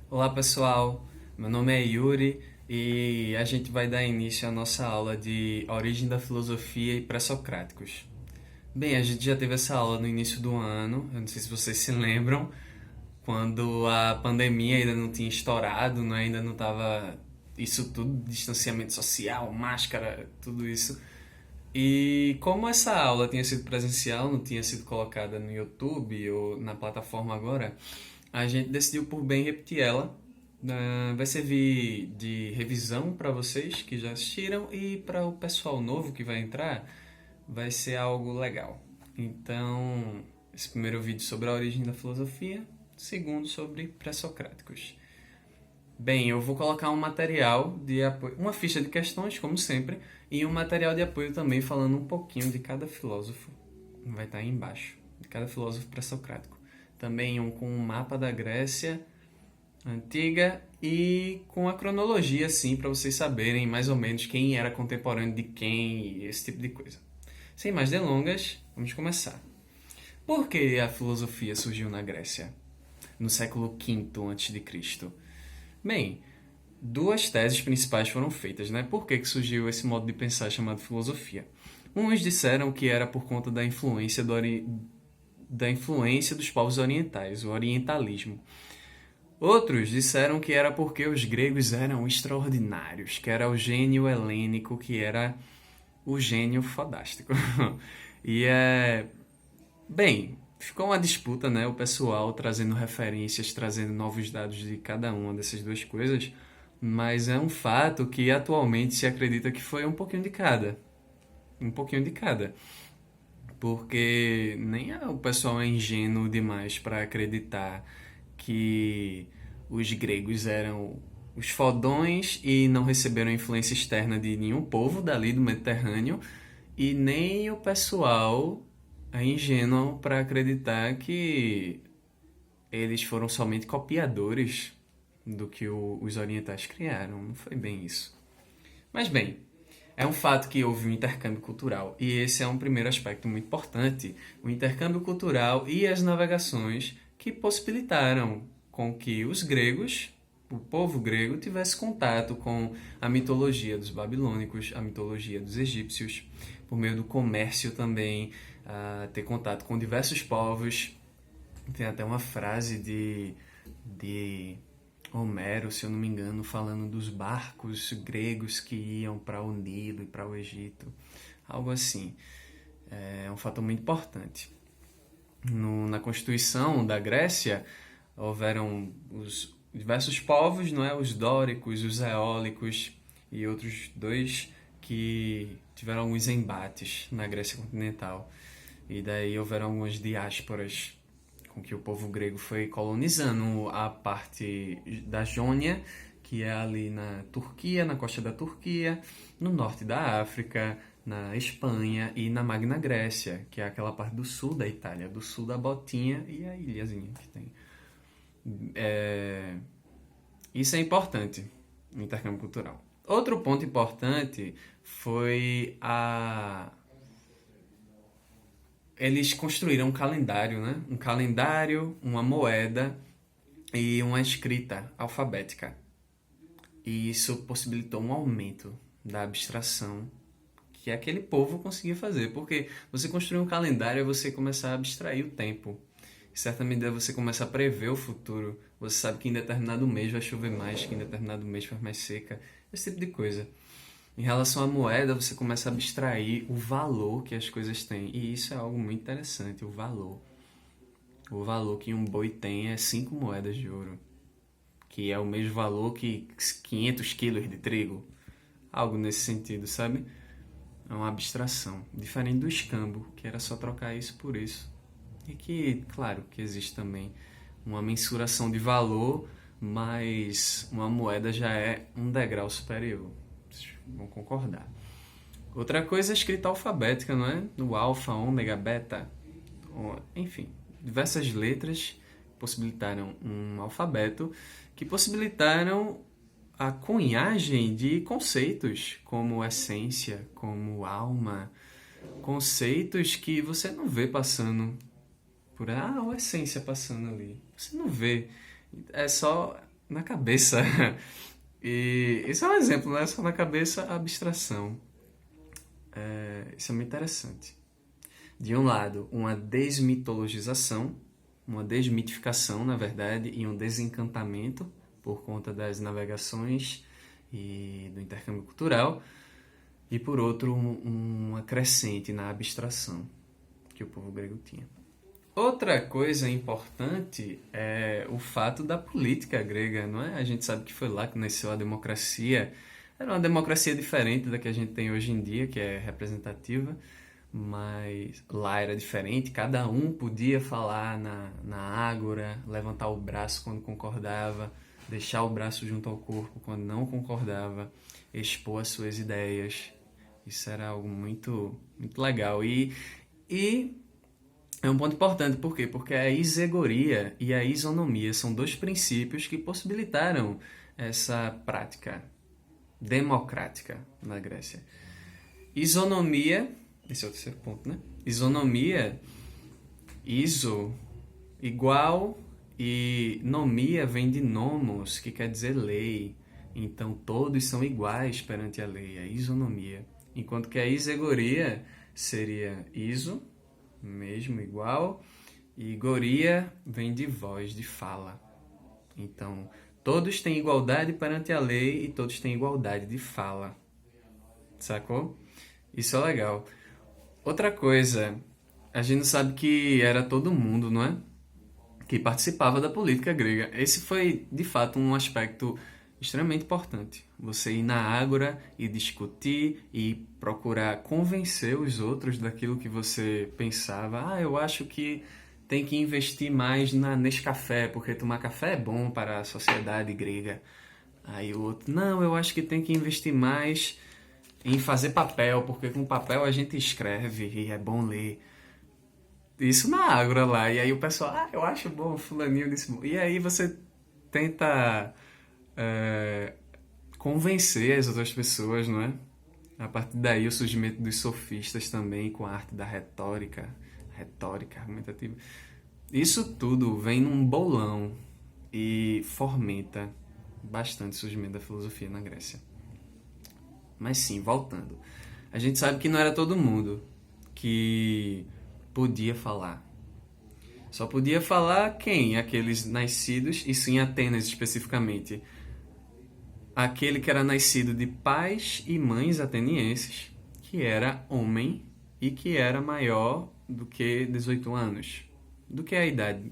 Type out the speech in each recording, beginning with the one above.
Olá pessoal, meu nome é Yuri e a gente vai dar início à nossa aula de Origem da Filosofia e Pré-Socráticos. Bem, a gente já teve essa aula no início do ano, eu não sei se vocês se lembram, quando a pandemia ainda não tinha estourado, né? Ainda não estava isso tudo, distanciamento social, máscara, tudo isso. E como essa aula tinha sido presencial, não tinha sido colocada no YouTube ou na plataforma agora, a gente decidiu por bem repetir ela. Vai servir de revisão para vocês que já assistiram e para o pessoal novo que vai entrar, vai ser algo legal. Então, esse primeiro vídeo sobre a origem da filosofia, segundo sobre pré-socráticos. Bem, eu vou colocar um material de apoio, uma ficha de questões, como sempre, e um material de apoio também falando um pouquinho de cada filósofo. Vai estar aí embaixo, de cada filósofo pré-socrático. Também um com um mapa da Grécia antiga e com a cronologia, assim, para vocês saberem mais ou menos quem era contemporâneo de quem e esse tipo de coisa. Sem mais delongas, vamos começar. Por que a filosofia surgiu na Grécia, no século V a.C.? Bem, duas teses principais foram feitas, né? Por que surgiu esse modo de pensar chamado filosofia? Uns disseram que era por conta da influência, da influência dos povos orientais, o orientalismo. Outros disseram que era porque os gregos eram extraordinários, que era o gênio helênico, que era o gênio fodástico. E bem, ficou uma disputa, né? O pessoal trazendo referências, trazendo novos dados de cada uma dessas duas coisas, mas é um fato que atualmente se acredita que foi um pouquinho de cada. Um pouquinho de cada. Porque nem o pessoal é ingênuo demais para acreditar que os gregos eram os fodões e não receberam influência externa de nenhum povo dali do Mediterrâneo, e nem o pessoal é ingênuo para acreditar que eles foram somente copiadores do que os orientais criaram. Não foi bem isso. Mas bem, é um fato que houve um intercâmbio cultural, e esse é um primeiro aspecto muito importante, o intercâmbio cultural e as navegações que possibilitaram com que os gregos, o povo grego, tivesse contato com a mitologia dos babilônicos, a mitologia dos egípcios, por meio do comércio também, ter contato com diversos povos. Tem até uma frase de Homero, se eu não me engano, falando dos barcos gregos que iam para o Nilo e para o Egito. Algo assim. É um fator muito importante. Na Constituição da Grécia, houveram os diversos povos, não é? Os dóricos, os eólicos e outros dois que tiveram alguns embates na Grécia continental. E daí houveram algumas diásporas com que o povo grego foi colonizando a parte da Jônia, que é ali na Turquia, na costa da Turquia, no norte da África, na Espanha e na Magna Grécia, que é aquela parte do sul da Itália, do sul da Botinha e a ilhazinha que tem. Isso é importante no intercâmbio cultural. Outro ponto importante foi eles construíram um calendário, né? Um calendário, uma moeda e uma escrita alfabética. E isso possibilitou um aumento da abstração que aquele povo conseguia fazer. Porque você construir um calendário é você começar a abstrair o tempo. Em certa medida você começa a prever o futuro. Você sabe que em determinado mês vai chover mais, que em determinado mês faz mais seca. Esse tipo de coisa. Em relação à moeda, você começa a abstrair o valor que as coisas têm. E isso é algo muito interessante, o valor. O valor que um boi tem é 5 moedas de ouro, que é o mesmo valor que 500 quilos de trigo. Algo nesse sentido, sabe? É uma abstração. Diferente do escambo, que era só trocar isso por isso. E que, claro, que existe também uma mensuração de valor, mas uma moeda já é um degrau superior. Vocês vão concordar. Outra coisa é a escrita alfabética, não é? No alfa, ômega, beta, enfim, diversas letras possibilitaram um alfabeto que possibilitaram a cunhagem de conceitos como essência, como alma, conceitos que você não vê passando por a essência passando ali. Você não vê. É só na cabeça. E isso é um exemplo, não é só na cabeça, a abstração. Isso é muito interessante. De um lado, uma desmitologização, uma desmitificação, na verdade, e um desencantamento por conta das navegações e do intercâmbio cultural, e por outro, uma crescente na abstração que o povo grego tinha. Outra coisa importante é o fato da política grega, não é? A gente sabe que foi lá que nasceu a democracia. Era uma democracia diferente da que a gente tem hoje em dia, que é representativa, mas lá era diferente. Cada um podia falar na ágora, levantar o braço quando concordava, deixar o braço junto ao corpo quando não concordava, expor as suas ideias. Isso era algo muito, muito legal. E é um ponto importante, por quê? Porque a isegoria e a isonomia são dois princípios que possibilitaram essa prática democrática na Grécia. Isonomia, esse é o terceiro ponto, né? Isonomia, iso, igual, e nomia vem de nomos, que quer dizer lei. Então todos são iguais perante a lei, a isonomia. Enquanto que a isegoria seria iso, mesmo, igual, e goria vem de voz, de fala. Então, todos têm igualdade perante a lei e todos têm igualdade de fala. Sacou? Isso é legal. Outra coisa, a gente sabe que era todo mundo, não é? Que participava da política grega. Esse foi, de fato, um aspecto extremamente importante. Você ir na ágora e discutir e procurar convencer os outros daquilo que você pensava. Ah, eu acho que tem que investir mais nesse café, porque tomar café é bom para a sociedade grega. Aí o outro, não, eu acho que tem que investir mais em fazer papel, porque com papel a gente escreve e é bom ler. Isso na Ágora lá. E aí o pessoal, eu acho bom, fulaninho disse bom. E aí você tenta é, convencer as outras pessoas, não é? A partir daí o surgimento dos sofistas também, com a arte da retórica argumentativa. Isso tudo vem num bolão e fomenta bastante o surgimento da filosofia na Grécia. Mas sim, voltando. A gente sabe que não era todo mundo que podia falar. Só podia falar quem? Aqueles nascidos, isso em Atenas especificamente. Aquele que era nascido de pais e mães atenienses, que era homem e que era maior do que 18 anos. Do que a idade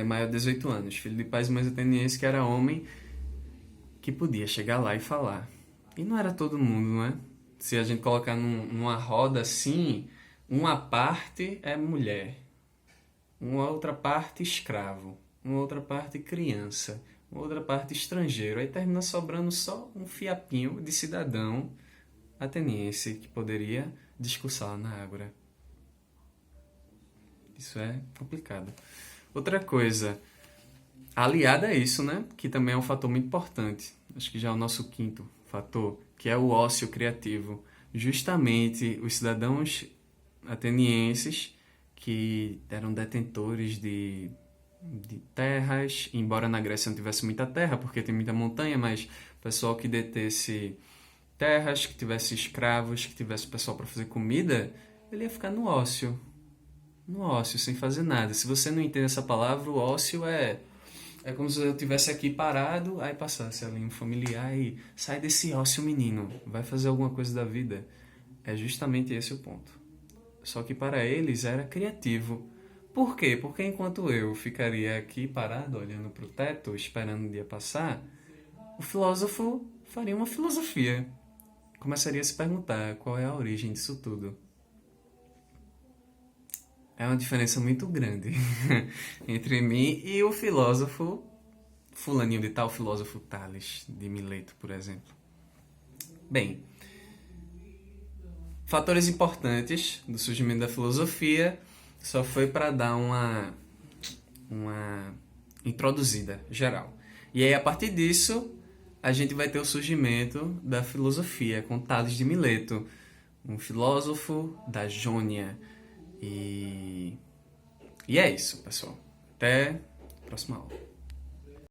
maior de 18 anos. Filho de pais e mães atenienses que era homem, que podia chegar lá e falar. E não era todo mundo, não é? Se a gente colocar numa roda assim, uma parte é mulher, uma outra parte escravo, uma outra parte criança, uma outra parte estrangeiro. Aí termina sobrando só um fiapinho de cidadão ateniense que poderia discursar na Ágora. Isso é complicado. Outra coisa, aliada a isso, né, que também é um fator muito importante, acho que já é o nosso quinto fator, que é o ócio criativo. Justamente os cidadãos atenienses que eram detentores de terras, embora na Grécia não tivesse muita terra, porque tem muita montanha, mas pessoal que detesse terras, que tivesse escravos, que tivesse pessoal para fazer comida, ele ia ficar no ócio. No ócio, sem fazer nada. Se você não entende essa palavra, o ócio é como se eu estivesse aqui parado, aí passasse ali um familiar e sai desse ócio, menino, vai fazer alguma coisa da vida. É justamente esse o ponto. Só que para eles era criativo. Por quê? Porque enquanto eu ficaria aqui parado, olhando para o teto, esperando o dia passar, o filósofo faria uma filosofia. Começaria a se perguntar qual é a origem disso tudo. É uma diferença muito grande entre mim e o filósofo fulaninho de tal, filósofo Tales, de Mileto, por exemplo. Bem, fatores importantes do surgimento da filosofia só foi para dar uma introduzida geral. E aí, a partir disso, a gente vai ter o surgimento da filosofia com Tales de Mileto, um filósofo da Jônia. E é isso, pessoal. Até a próxima aula.